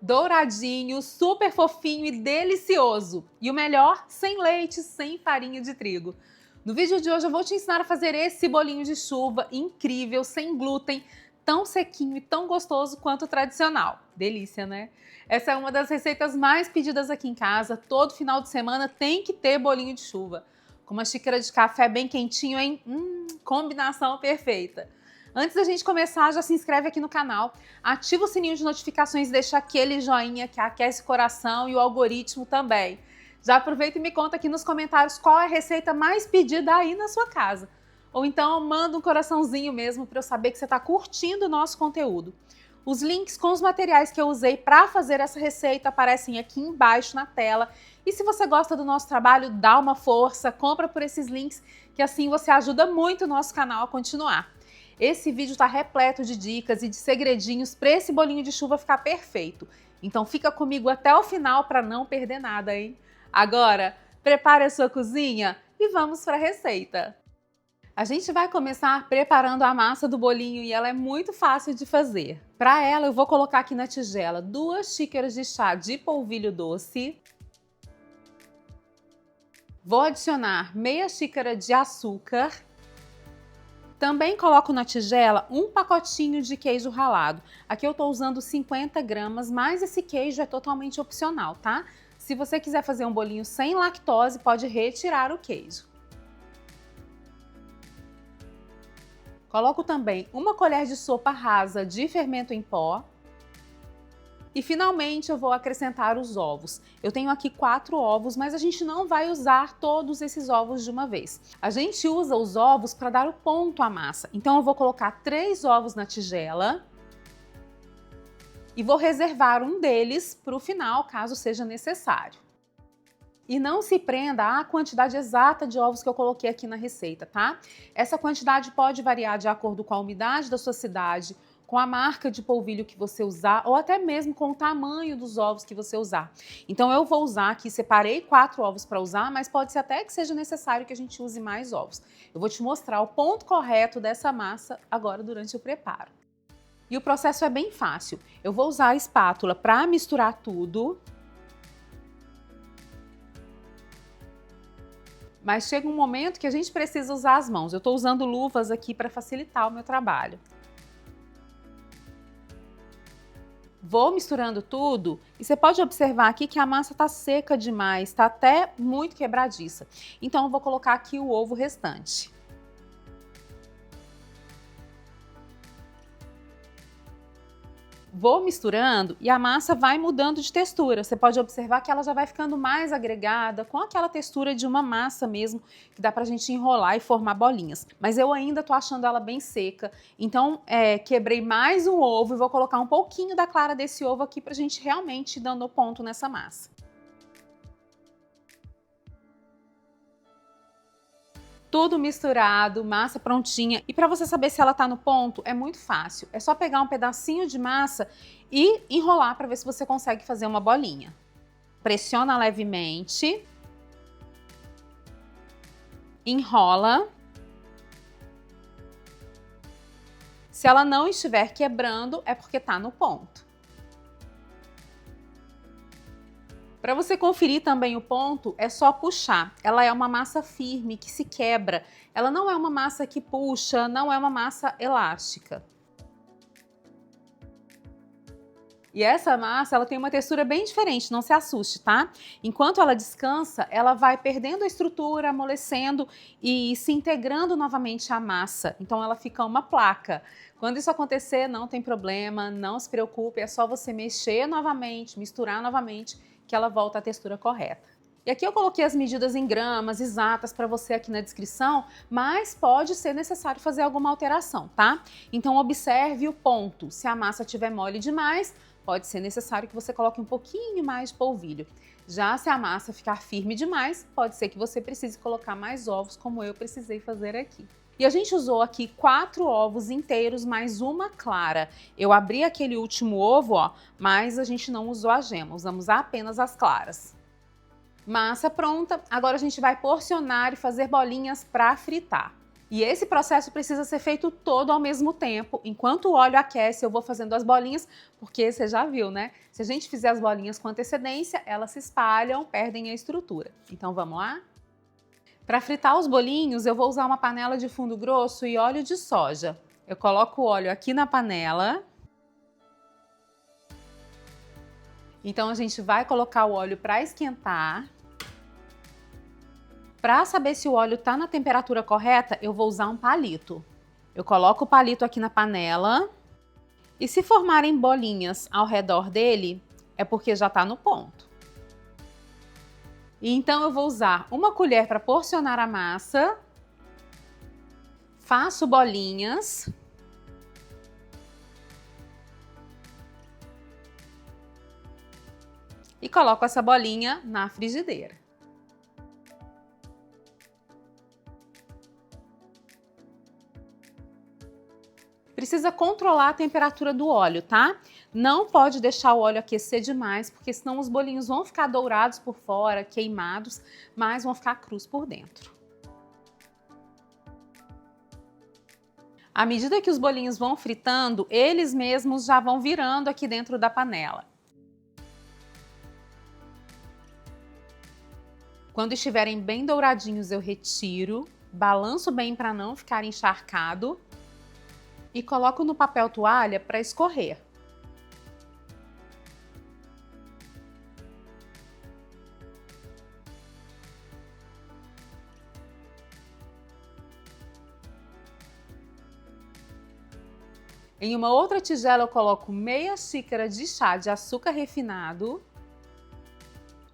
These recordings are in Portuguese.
douradinho, super fofinho e delicioso. E o melhor, sem leite, sem farinha de trigo. No vídeo de hoje eu vou te ensinar a fazer esse bolinho de chuva incrível, sem glúten, tão sequinho e tão gostoso quanto o tradicional. Delícia, né? Essa é uma das receitas mais pedidas aqui em casa. Todo final de semana tem que ter bolinho de chuva. Com uma xícara de café bem quentinho, hein? Combinação perfeita. Antes da gente começar, já se inscreve aqui no canal, ativa o sininho de notificações e deixa aquele joinha que aquece o coração e o algoritmo também. Já aproveita e me conta aqui nos comentários qual é a receita mais pedida aí na sua casa. Ou então manda um coraçãozinho mesmo para eu saber que você está curtindo o nosso conteúdo. Os links com os materiais que eu usei para fazer essa receita aparecem aqui embaixo na tela. E se você gosta do nosso trabalho, dá uma força, compra por esses links, que assim você ajuda muito o nosso canal a continuar. Esse vídeo está repleto de dicas e de segredinhos para esse bolinho de chuva ficar perfeito. Então fica comigo até o final para não perder nada, hein? Agora, prepare a sua cozinha e vamos para a receita. A gente vai começar preparando a massa do bolinho e ela é muito fácil de fazer. Para ela, eu vou colocar aqui na tigela 2 xícaras de chá de polvilho doce. Vou adicionar meia xícara de açúcar. Também coloco na tigela um pacotinho de queijo ralado. Aqui eu estou usando 50 gramas, mas esse queijo é totalmente opcional, tá? Se você quiser fazer um bolinho sem lactose, pode retirar o queijo. Coloco também uma colher de sopa rasa de fermento em pó. E finalmente eu vou acrescentar os ovos. Eu tenho aqui 4 ovos, mas a gente não vai usar todos esses ovos de uma vez. A gente usa os ovos para dar o ponto à massa. Então eu vou colocar 3 ovos na tigela e vou reservar um deles para o final, caso seja necessário. E não se prenda à quantidade exata de ovos que eu coloquei aqui na receita, tá? Essa quantidade pode variar de acordo com a umidade da sua cidade, com a marca de polvilho que você usar ou até mesmo com o tamanho dos ovos que você usar. Então eu vou usar aqui, separei 4 ovos para usar, mas pode ser até que seja necessário que a gente use mais ovos. Eu vou te mostrar o ponto correto dessa massa agora durante o preparo. E o processo é bem fácil. Eu vou usar a espátula para misturar tudo. Mas chega um momento que a gente precisa usar as mãos. Eu estou usando luvas aqui para facilitar o meu trabalho. Vou misturando tudo e você pode observar aqui que a massa está seca demais, está até muito quebradiça. Então eu vou colocar aqui o ovo restante. Vou misturando e a massa vai mudando de textura. Você pode observar que ela já vai ficando mais agregada, com aquela textura de uma massa mesmo, que dá pra gente enrolar e formar bolinhas. Mas eu ainda tô achando ela bem seca, então quebrei mais um ovo e vou colocar um pouquinho da clara desse ovo aqui pra gente realmente ir dando ponto nessa massa. Tudo misturado, massa prontinha. E para você saber se ela tá no ponto, é muito fácil. É só pegar um pedacinho de massa e enrolar para ver se você consegue fazer uma bolinha. Pressiona levemente. Enrola. Se ela não estiver quebrando, é porque tá no ponto. Para você conferir também o ponto, é só puxar. Ela é uma massa firme, que se quebra. Ela não é uma massa que puxa, não é uma massa elástica. E essa massa, ela tem uma textura bem diferente, não se assuste, tá? Enquanto ela descansa, ela vai perdendo a estrutura, amolecendo e se integrando novamente à massa. Então ela fica uma placa. Quando isso acontecer, não tem problema, não se preocupe, é só você mexer novamente, misturar novamente, que ela volta à textura correta. E aqui eu coloquei as medidas em gramas exatas para você aqui na descrição, mas pode ser necessário fazer alguma alteração, tá? Então observe o ponto. Se a massa estiver mole demais, pode ser necessário que você coloque um pouquinho mais de polvilho. Já se a massa ficar firme demais, pode ser que você precise colocar mais ovos, como eu precisei fazer aqui. E a gente usou aqui 4 ovos inteiros mais uma clara. Eu abri aquele último ovo, ó, mas a gente não usou a gema, usamos apenas as claras. Massa pronta, agora a gente vai porcionar e fazer bolinhas para fritar. E esse processo precisa ser feito todo ao mesmo tempo. Enquanto o óleo aquece, eu vou fazendo as bolinhas, porque você já viu, né? Se a gente fizer as bolinhas com antecedência, elas se espalham, perdem a estrutura. Então vamos lá? Para fritar os bolinhos, eu vou usar uma panela de fundo grosso e óleo de soja. Eu coloco o óleo aqui na panela. Então a gente vai colocar o óleo para esquentar. Para saber se o óleo está na temperatura correta, eu vou usar um palito. Eu coloco o palito aqui na panela e se formarem bolinhas ao redor dele, é porque já está no ponto. E então eu vou usar uma colher para porcionar a massa, faço bolinhas e coloco essa bolinha na frigideira. Precisa controlar a temperatura do óleo, tá? Não pode deixar o óleo aquecer demais, porque senão os bolinhos vão ficar dourados por fora, queimados, mas vão ficar crus por dentro. À medida que os bolinhos vão fritando, eles mesmos já vão virando aqui dentro da panela. Quando estiverem bem douradinhos, eu retiro, balanço bem para não ficar encharcado e coloco no papel toalha para escorrer. Em uma outra tigela eu coloco meia xícara de chá de açúcar refinado,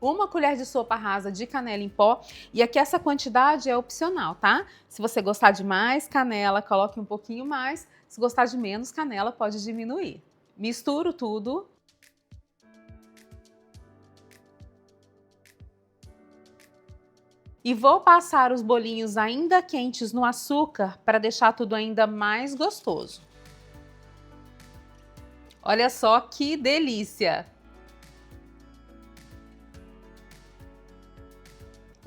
uma colher de sopa rasa de canela em pó, e aqui essa quantidade é opcional, tá? Se você gostar de mais canela, coloque um pouquinho mais. Se gostar de menos canela, pode diminuir. Misturo tudo. E vou passar os bolinhos ainda quentes no açúcar para deixar tudo ainda mais gostoso. Olha só que delícia!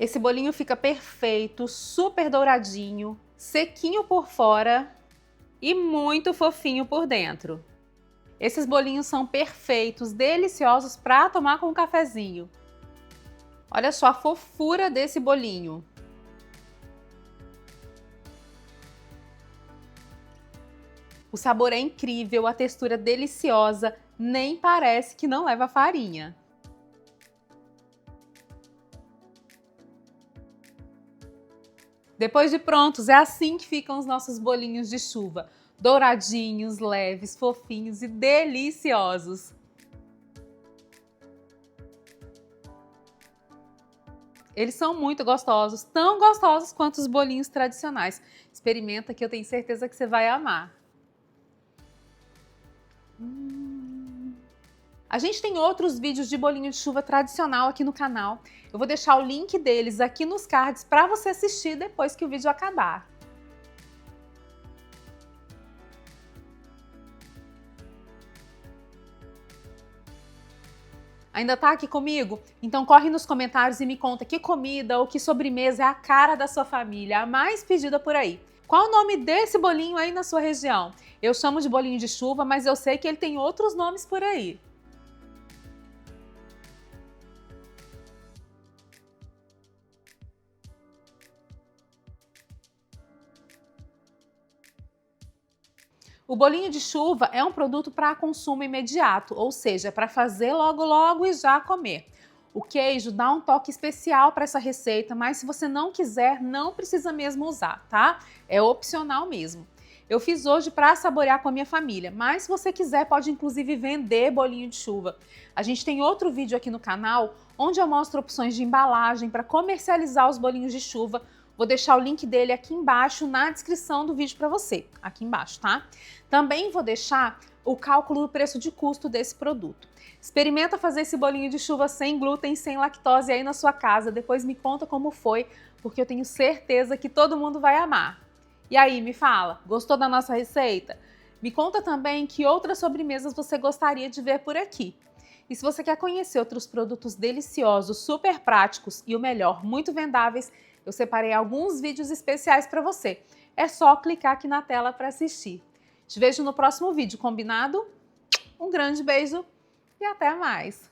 Esse bolinho fica perfeito, super douradinho, sequinho por fora e muito fofinho por dentro. Esses bolinhos são perfeitos, deliciosos para tomar com um cafezinho. Olha só a fofura desse bolinho. O sabor é incrível, a textura deliciosa, nem parece que não leva farinha. Depois de prontos, é assim que ficam os nossos bolinhos de chuva. Douradinhos, leves, fofinhos e deliciosos. Eles são muito gostosos, tão gostosos quanto os bolinhos tradicionais. Experimenta que eu tenho certeza que você vai amar. A gente tem outros vídeos de bolinho de chuva tradicional aqui no canal. Eu vou deixar o link deles aqui nos cards para você assistir depois que o vídeo acabar. Ainda tá aqui comigo? Então corre nos comentários e me conta que comida ou que sobremesa é a cara da sua família, a mais pedida por aí. Qual o nome desse bolinho aí na sua região? Eu chamo de bolinho de chuva, mas eu sei que ele tem outros nomes por aí. O bolinho de chuva é um produto para consumo imediato, ou seja, para fazer logo logo e já comer. O queijo dá um toque especial para essa receita, mas se você não quiser, não precisa mesmo usar, tá? É opcional mesmo. Eu fiz hoje para saborear com a minha família, mas se você quiser, pode inclusive vender bolinho de chuva. A gente tem outro vídeo aqui no canal, onde eu mostro opções de embalagem para comercializar os bolinhos de chuva. Vou deixar o link dele aqui embaixo na descrição do vídeo para você, aqui embaixo, tá? Também vou deixar o cálculo do preço de custo desse produto. Experimenta fazer esse bolinho de chuva sem glúten, sem lactose aí na sua casa, depois me conta como foi, porque eu tenho certeza que todo mundo vai amar. E aí, me fala, gostou da nossa receita? Me conta também que outras sobremesas você gostaria de ver por aqui. E se você quer conhecer outros produtos deliciosos, super práticos e o melhor, muito vendáveis, eu separei alguns vídeos especiais para você. é só clicar aqui na tela para assistir. Te vejo no próximo vídeo, combinado? Um grande beijo e até mais!